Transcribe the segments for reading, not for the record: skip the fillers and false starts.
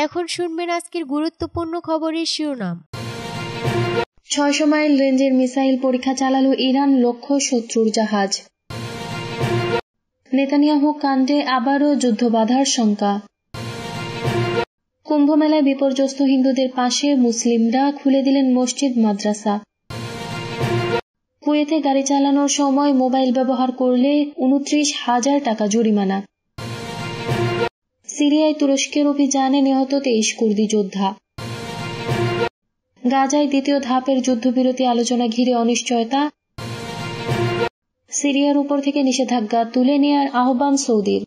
এখন শুনবেন আজকের গুরুত্বপূর্ণ খবরের শিরোনাম। 600 মাইল রেঞ্জের মিসাইল পরীক্ষা চালালো ইরান, লক্ষ্য শত্রুর জাহাজ। নেতানিয়াহু কাণ্ডে আবারও যুদ্ধ বাধার শঙ্কা। কুম্ভমেলায় বিপর্যস্ত হিন্দুদের পাশে মুসলিমরা, খুলে দিলেন মসজিদ মাদ্রাসা। কুয়েতে গাড়ি চালানোর সময় মোবাইল ব্যবহার করলে 29,000 টাকা জরিমানা। সিরিয়ায় তুরস্কের অভিযানে নিহত 23 কুর্দি যোদ্ধা। গাজায় দ্বিতীয় ধাপের যুদ্ধবিরতি আলোচনা ঘিরে অনিশ্চয়তা। সিরিয়ার উপর থেকে নিষেধাজ্ঞা তুলে নেয়ার আহ্বান সৌদির।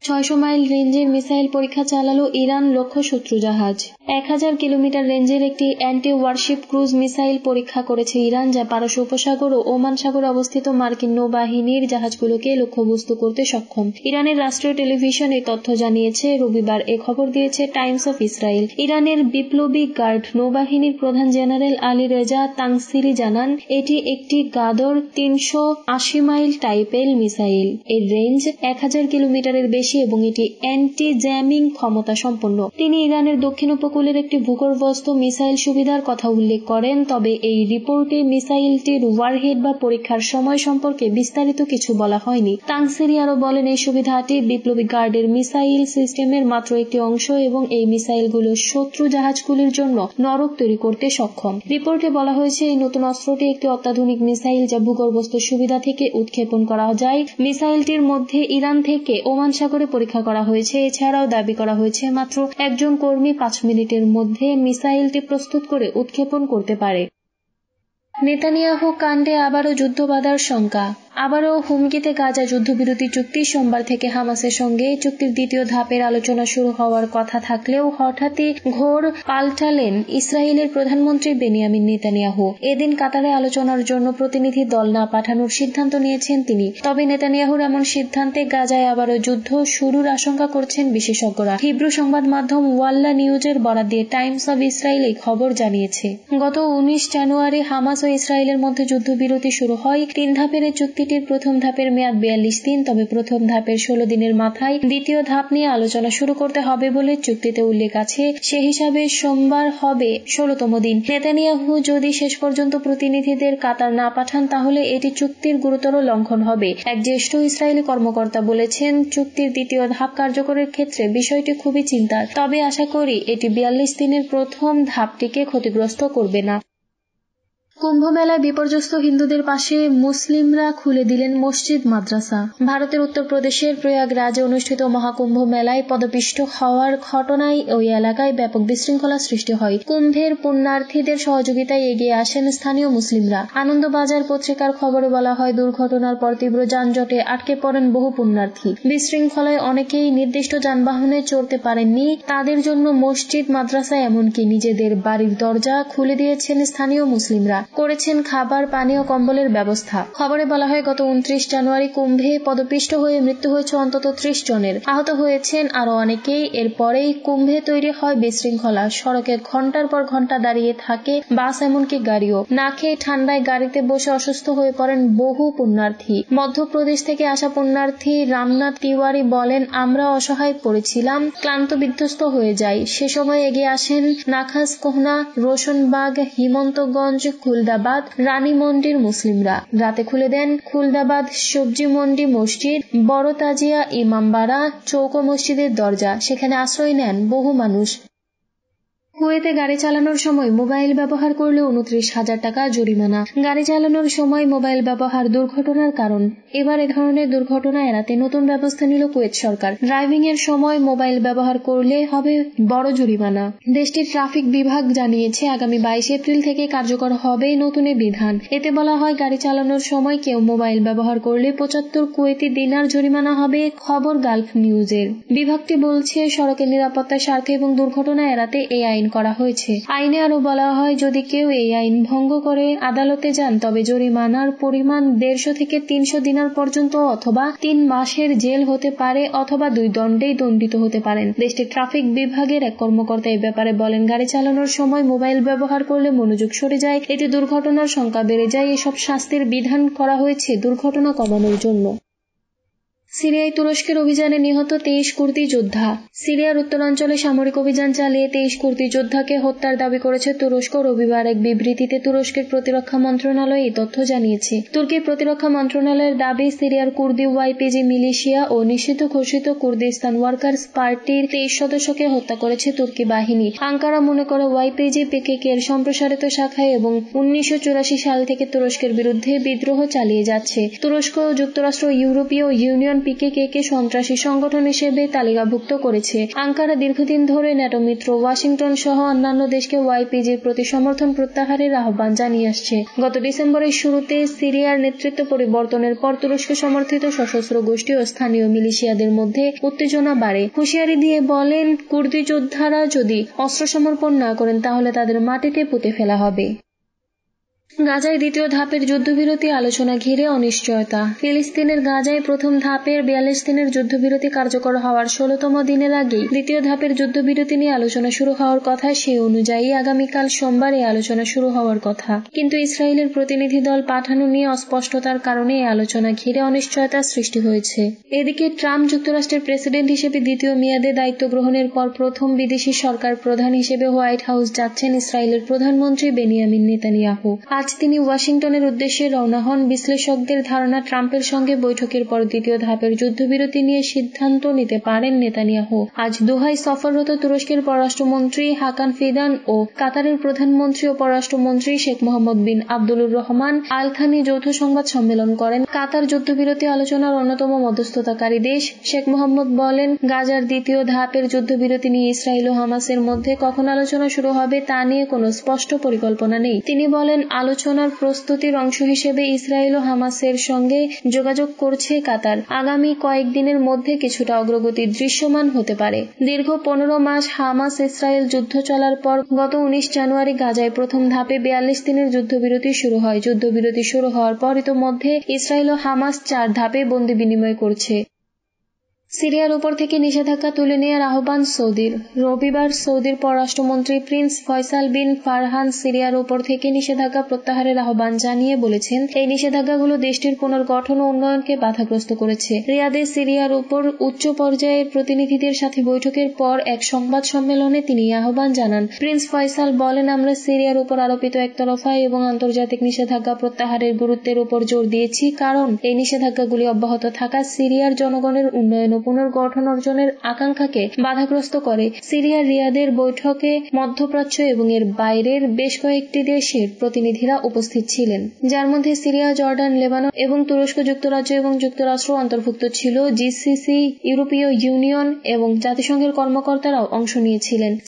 600 মাইল রেঞ্জের মিসাইল পরীক্ষা চালালো ইরান, লক্ষ্য শত্রু জাহাজ। 1000 কিলোমিটার রেঞ্জের একটি অ্যান্টি ওয়ারশিপ ক্রুজ মিসাইল পরীক্ষা করেছে ইরান, যা পারস্য উপসাগর ও ওমান সাগরে অবস্থিত মার্কিন নৌবাহিনীর জাহাজগুলোকে লক্ষ্যবস্তু করতে সক্ষম। ইরানের রাষ্ট্রীয় টেলিভিশন এই তথ্য জানিয়েছে। রবিবার এ খবর দিয়েছে টাইমস অফ ইসরায়েল। ইরানের বিপ্লবী গার্ড নৌবাহিনীর প্রধান জেনারেল আলী রেজা তাংসিরি জানান, এটি একটি গাদর 380 মাইল টাইপের মিসাইল। এর রেঞ্জ 1000 কিলোমিটারের বেশি এবং এটি অ্যান্টি জ্যামিং ক্ষমতা সম্পন্ন। তিনি ইরানের দক্ষিণ উপকূলের একটি ভূগর্ভস্থ মিসাইল সুবিধার কথা উল্লেখ করেন, তবে এই রিপোর্টে মিসাইলটির ওয়ারহেড বা পরীক্ষার সময় সম্পর্কে বিস্তারিত কিছু বলা হয়নি। তাংসিরি আরও বলেন, এই সুবিধাটি বিপ্লবী গার্ডের মিসাইল সিস্টেমের মাত্র একটি অংশ এবং এই মিসাইলগুলো শত্রু জাহাজগুলির জন্য নরক তৈরি করতে সক্ষম। রিপোর্টে বলা হয়েছে, এই নতুন অস্ত্রটি একটি অত্যাধুনিক মিসাইল যা ভূগর্ভস্থ সুবিধা থেকে উৎক্ষেপণ করা যায়। মিসাইলটির মধ্যে ইরান থেকে ওমান সাগরে পরীক্ষা করা হয়েছে। এছাড়াও দাবি করা হয়েছে মাত্র একজন কর্মী 5 মিনিটের মধ্যে মিসাইলটি প্রস্তুত করে উৎক্ষেপণ করতে পারে। নেতানিয়াহু কাণ্ডে আবারও যুদ্ধ বাধার শঙ্কা। আবারও হুমকিতে গাজা যুদ্ধবিরতি চুক্তি। সোমবার থেকে হামাসের সঙ্গে চুক্তির দ্বিতীয় ধাপের আলোচনা শুরু হওয়ার কথা থাকলেও হঠাৎই ঘোর পাল্টালেন ইসরায়েলের প্রধানমন্ত্রী বেনিয়ামিন নেতানিয়াহু। এদিন কাতারে আলোচনার জন্য প্রতিনিধি দল না পাঠানোর সিদ্ধান্ত নিয়েছেন তিনি। তবে নেতানিয়াহুর এমন সিদ্ধান্তে গাজায় আবারও যুদ্ধ শুরুর আশঙ্কা করছেন বিশেষজ্ঞরা। হিব্রু সংবাদ মাধ্যম ওয়াল্লা নিউজের বরাত দিয়ে টাইমস অব ইসরায়েল এই খবর জানিয়েছে। গত 19 জানুয়ারি হামাস ও ইসরায়েলের মধ্যে যুদ্ধবিরতি শুরু হয়। 3 ধাপের চুক্তিটির প্রথম ধাপের মেয়াদ 42 দিন। তবে প্রথম ধাপের 16 দিনের মাথায় দ্বিতীয় ধাপ নিয়ে আলোচনা শুরু করতে হবে বলে চুক্তিতে উল্লেখ আছে। সে হিসাবে সোমবার হবে 16তম দিন। নেতানিয়াহু যদি শেষ পর্যন্ত প্রতিনিধিদের কাতার না পাঠান তাহলে এটি চুক্তির গুরুতর লঙ্ঘন হবে। এক জ্যেষ্ঠ ইসরায়েলি কর্মকর্তা বলেছেন, চুক্তির দ্বিতীয় ধাপ কার্যকরের ক্ষেত্রে বিষয়টি খুবই চিন্তার। তবে আশা করি এটি 42 দিনের প্রথম ধাপটিকে ক্ষতিগ্রস্ত করবে না। কুম্ভমেলায় বিপর্যস্ত হিন্দুদের পাশে মুসলিমরা, খুলে দিলেন মসজিদ মাদ্রাসা। ভারতের উত্তরপ্রদেশের প্রয়াগরাজে অনুষ্ঠিত মহাকুম্ভ মেলায় পদপিষ্ট হওয়ার ঘটনায় ওই এলাকায় ব্যাপক বিশৃঙ্খলা সৃষ্টি হয়। কুম্ভের পুণ্যার্থীদের সহযোগিতায় এগিয়ে আসেন স্থানীয় মুসলিমরা। আনন্দবাজার পত্রিকার খবরে বলা হয়, দুর্ঘটনার পর তীব্র যানজটে আটকে পড়েন বহু পুণ্যার্থী। বিশৃঙ্খলায় অনেকেই নির্দিষ্ট যানবাহনে চড়তে পারেননি। তাদের জন্য মসজিদ মাদ্রাসা এমনকি নিজেদের বাড়ির দরজা খুলে দিয়েছেন স্থানীয় মুসলিমরা। করেছেন খাবার, পানি ও কম্বলের ব্যবস্থা। খবরে বলা হয়, গত 29 জানুয়ারি কুম্ভে পদপিষ্ট হয়ে মৃত্যু হয়েছে অন্তত 30 জনের। আহত হয়েছেন আরো অনেকেই। এরপরেই কুম্ভে তৈরি হয় বিশৃঙ্খলা। সড়কে ঘন্টার পর ঘন্টা দাঁড়িয়ে থাকে বাস, এমনকি গাড়িও। না খেয়ে ঠান্ডায় গাড়িতে বসে অসুস্থ হয়ে পড়েন বহু পুণ্যার্থী। মধ্যপ্রদেশ থেকে আসা পুণ্যার্থী রামনাথ তিওয়ারি বলেন, আমরা অসহায় পড়েছিলাম, ক্লান্ত বিধ্বস্ত হয়ে যাই। সে সময় এগিয়ে আসেন নাখাস কোহনা, রোশনবাগ, হিমন্তগঞ্জ, খুলদাবাদ, রানী মন্ডির মুসলিমরা। রাতে খুলে দেন খুলদাবাদ সবজি মন্ডি মসজিদ, বড় তাজিয়া ইমামবাড়া, চৌকো মসজিদের দরজা। সেখানে আশ্রয় নেন বহু মানুষ। কুয়েতে গাড়ি চালানোর সময় মোবাইল ব্যবহার করলে 29,000 টাকা জরিমানা। গাড়ি চালানোর সময় মোবাইল ব্যবহার দুর্ঘটনার কারণ। এবার এ ধরনের দুর্ঘটনা এড়াতে নতুন ব্যবস্থা নিল কুয়েত সরকার। ড্রাইভিং এর সময় মোবাইল ব্যবহার করলে হবে বড় জরিমানা। দেশটির ট্রাফিক বিভাগ জানিয়েছে, আগামী 22 এপ্রিল থেকে কার্যকর হবে নতুন এই বিধান। এতে বলা হয়, গাড়ি চালানোর সময় কেউ মোবাইল ব্যবহার করলে 75 কুয়েতি দিনার জরিমানা হবে। খবর গালফ নিউজের। বিভাগটি বলছে, সড়কের নিরাপত্তার স্বার্থে এবং দুর্ঘটনা এড়াতে এই আইন করা হয়েছে। আইনে আরো বলা হয়, যদি কেউ এই আইন ভঙ্গ করে আদালতে যান তবে জরিমানার পরিমাণ 150 থেকে 300 দিনার পর্যন্ত অথবা 3 মাসের জেল হতে পারে অথবা 2 দণ্ডেই দণ্ডিত হতে পারেন। দেশটির ট্রাফিক বিভাগের এক কর্মকর্তা এই ব্যাপারে বলেন, গাড়ি চালানোর সময় মোবাইল ব্যবহার করলে মনোযোগ সরে যায়, এতে দুর্ঘটনার সংখ্যা বেড়ে যায়। এসব শাস্তির বিধান করা হয়েছে দুর্ঘটনা কমানোর জন্য। সিরিয়ায় তুরস্কের অভিযানে নিহত 23 কুর্দি যোদ্ধা। সিরিয়ার উত্তরাঞ্চলে সামরিক অভিযান চালিয়ে 23 কুর্দি যোদ্ধাকে হত্যার দাবি করেছে তুরস্ক। রবিবার এক বিবৃতিতে তুরস্কের প্রতিরক্ষা মন্ত্রণালয় এই তথ্য জানিয়েছে। তুর্কির প্রতিরক্ষা মন্ত্রণালয়ের দাবি, সিরিয়ার কুর্দি ওয়াইপিজি মিলিশিয়া ও নিষিদ্ধ ঘোষিত কুর্দিস্তান ওয়ার্কার্স পার্টির 23 সদস্যকে হত্যা করেছে তুর্কি বাহিনী। আঙ্কারা মনে করে ওয়াইপিজি পিকেকে এর সম্প্রসারিত শাখায় এবং 1984 সাল থেকে তুরস্কের বিরুদ্ধে বিদ্রোহ চালিয়ে যাচ্ছে। তুরস্ক ও যুক্তরাষ্ট্র ইউরোপীয় ইউনিয়ন পিকেকে সন্ত্রাসী সংগঠন হিসেবে তালিকাভুক্ত করেছে। আঙ্কারা দীর্ঘদিন ধরে ন্যাটো মিত্র ওয়াশিংটন সহ অন্যান্য দেশকে ওয়াইপিজির প্রতি সমর্থন প্রত্যাহারের আহ্বান জানিয়ে আসছে। গত ডিসেম্বরের শুরুতে সিরিয়ার নেতৃত্ব পরিবর্তনের পর তুরস্ক সমর্থিত সশস্ত্র গোষ্ঠী ও স্থানীয় মিলিশিয়াদের মধ্যে উত্তেজনা বাড়ে। হুঁশিয়ারি দিয়ে বলেন, কুর্দি যোদ্ধারা যদি অস্ত্র সমর্পণ না করেন তাহলে তাদের মাটিতে পুঁতে ফেলা হবে। গাজায় দ্বিতীয় ধাপের যুদ্ধবিরতি আলোচনা ঘিরে অনিশ্চয়তা। ফিলিস্তিনের গাজায় প্রথম ধাপের 42 দিনের যুদ্ধবিরতি কার্যকর হওয়ার 16তম দিনের আগেই দ্বিতীয় ধাপের যুদ্ধবিরতি নিয়ে আলোচনা শুরু হওয়ার কথা। সেই অনুযায়ী আগামীকাল সোমবার এই আলোচনা শুরু হওয়ার কথা, কিন্তু ইসরায়েলের প্রতিনিধি দল পাঠানো নিয়ে অস্পষ্টতার কারণে এই আলোচনা ঘিরে অনিশ্চয়তার সৃষ্টি হয়েছে। এদিকে ট্রাম্প যুক্তরাষ্ট্রের প্রেসিডেন্ট হিসেবে দ্বিতীয় মেয়াদে দায়িত্ব গ্রহণের পর প্রথম বিদেশি সরকার প্রধান হিসেবে হোয়াইট হাউস যাচ্ছেন ইসরায়েলের প্রধানমন্ত্রী বেনিয়ামিন নেতানিয়াহু। আজ তিনি ওয়াশিংটনের উদ্দেশ্যে রওনা হন। বিশ্লেষকদের ধারণা, ট্রাম্পের সঙ্গে বৈঠকের পর দ্বিতীয় ধাপের যুদ্ধবিরতি নিয়ে সিদ্ধান্ত নিতে পারেন নেতানিয়াহু। আজ দোহায় সফররত তুরস্কের পররাষ্ট্রমন্ত্রী হাকান ফিদান ও কাতারের প্রধানমন্ত্রী ও পররাষ্ট্রমন্ত্রী শেখ মোহাম্মদ বিন আব্দুলুর রহমান আল থানি যৌথ সংবাদ সম্মেলন করেন। কাতার যুদ্ধবিরতি আলোচনার অন্যতম মধ্যস্থতাকারী দেশ। শেখ মোহাম্মদ বলেন, গাজার দ্বিতীয় ধাপের যুদ্ধবিরতি নিয়ে ইসরায়েল ও হামাসের মধ্যে কখন আলোচনা শুরু হবে তা নিয়ে কোনো স্পষ্ট পরিকল্পনা নেই। তিনি বলেন, আলোচনার প্রস্তুতির অংশ হিসেবে ইসরায়েল ও হামাসের সঙ্গে যোগাযোগ করছে কাতার। আগামী কয়েকদিনের মধ্যে কিছুটা অগ্রগতি দৃশ্যমান হতে পারে। দীর্ঘ 15 মাস হামাস ইসরায়েল যুদ্ধ চলার পর গত 19 জানুয়ারি গাজায় প্রথম ধাপে 42 দিনের যুদ্ধবিরতি শুরু হয়। যুদ্ধবিরতি শুরু হওয়ার পর ইতোমধ্যে ইসরায়েল ও হামাস 4 ধাপে বন্দী বিনিময় করছে। সিরিয়ার উপর থেকে নিষেধাজ্ঞা তুলে নেওয়ার আহ্বান সৌদির। রবিবার সৌদির পররাষ্ট্রমন্ত্রী প্রিন্স ফয়সাল বিন ফারহান সিরিয়ার উপর থেকে নিষেধাজ্ঞা প্রত্যাহারের আহ্বান জানিয়ে বলেছেন, এই নিষেধাজ্ঞাগুলো দেশটির পুনর্গঠন ও উন্নয়নকে বাধাগ্রস্ত করেছে। রিয়াদে সিরিয়ার উপর উচ্চ পর্যায়ের প্রতিনিধিদের সাথে বৈঠকের পর এক সংবাদ সম্মেলনে তিনি আহ্বান জানান। প্রিন্স ফয়সাল বলেন, আমরা সিরিয়ার উপর আরোপিত একতরফা এবং আন্তর্জাতিক নিষেধাজ্ঞা প্রত্যাহারের গুরুত্বের উপর জোর দিয়েছি, কারণ এই নিষেধাজ্ঞাগুলি অব্যাহত থাকা সিরিয়ার জনগণের উন্নয়ন পুনর্গঠন অর্জনের আকাঙ্ক্ষাকে বাধাগ্রস্ত করে। সিরিয়ার রিয়াদের বৈঠকে মধ্যপ্রাচ্য এবং এর বাইরের বেশ কয়েকটি দেশের প্রতিনিধিরা উপস্থিত ছিলেন, যার মধ্যে সিরিয়া, জর্ডান, লেবানন এবং তুরস্ক, যুক্তরাজ্য এবং যুক্তরাষ্ট্র অন্তর্ভুক্ত ছিল। জিসিসি, ইউরোপীয় ইউনিয়ন এবং জাতিসংঘের কর্মকর্তারাও অংশ নিয়েছিলেন।